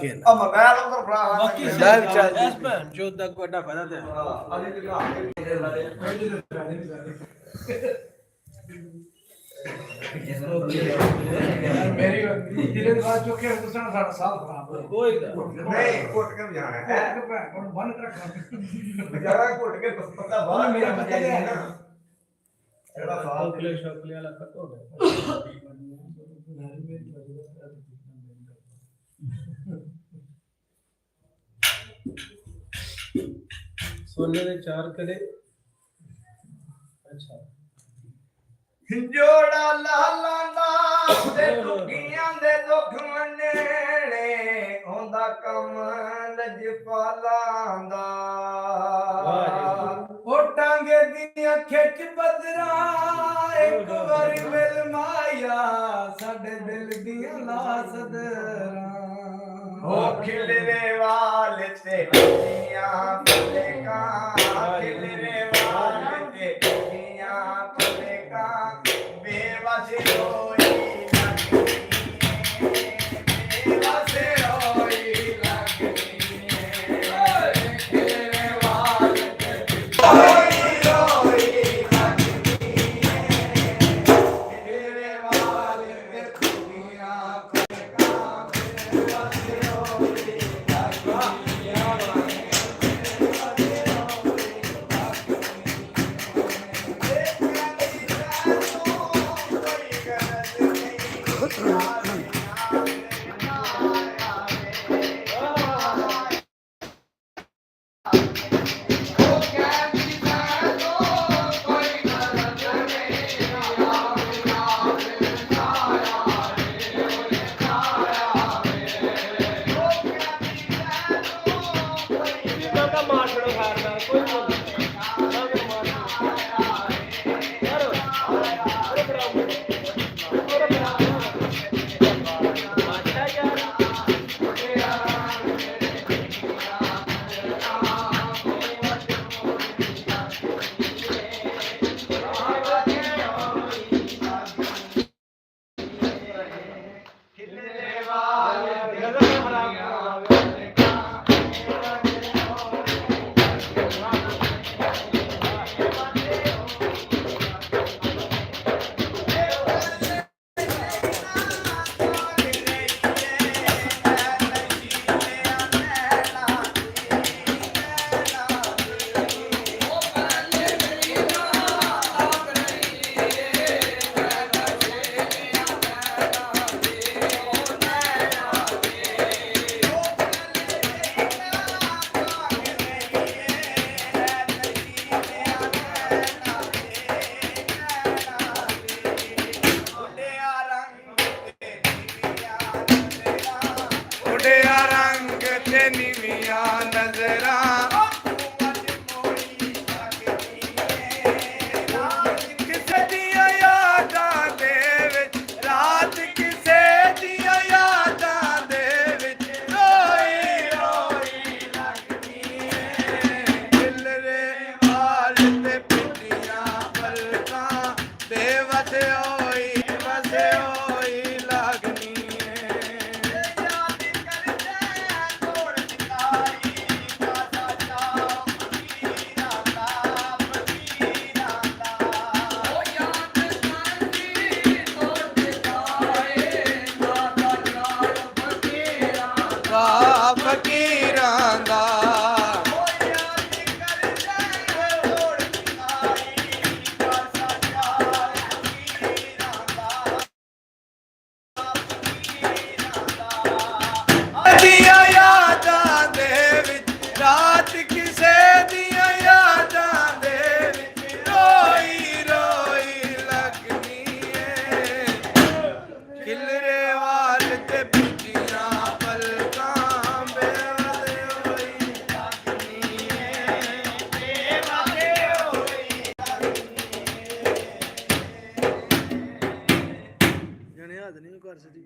के ना अब मोबाइल उधर बड़ा बाकी लाइव चल एस पे जो तक बड़ा फायदा है अभी तो मेरी धीरे बात जो के दूसरा सारा साल खराब कोई नहीं कोट के जाना है बंद रखा बेचारा कोट के पता बहुत मेरा बचा है ना एड़ा साल शौकले शौकले वाला कतो सोने ने 4 करे अच्छा जोड़ा लाला दा ते दुखियां दे दुख मनेणे होंदा कम लजपालां दा ओ टांगे दियां खिच बदरा एक बारी मिल माया साडे दिल दियां लासदरा ओ खिलरे वाल ते दियां पलेका खिलरे वाल ते दियां पलेका बेवासे रोई लगनी बेवासे रोई लगनी खिलरे वाल ते रोई रोई लगनी खिलरे वाल ते दियां पलेका बेवासे रोई रंग ते निमिया नजरा किसे दिया यादां दे विच रात किसे दिया यादां दे विच रोई रोई लगदी खिलरे वाल ते पिंडियां पलकां बेवस होई लगनी फकीरां दा दिया यादां दे विच रात किसे दिया यादां दे विच रोई रोई लगनी खिलरे वाल ते पिंडियां पलकां बेवस होई लगनी बेवस होई जने हद नहीं कर सकती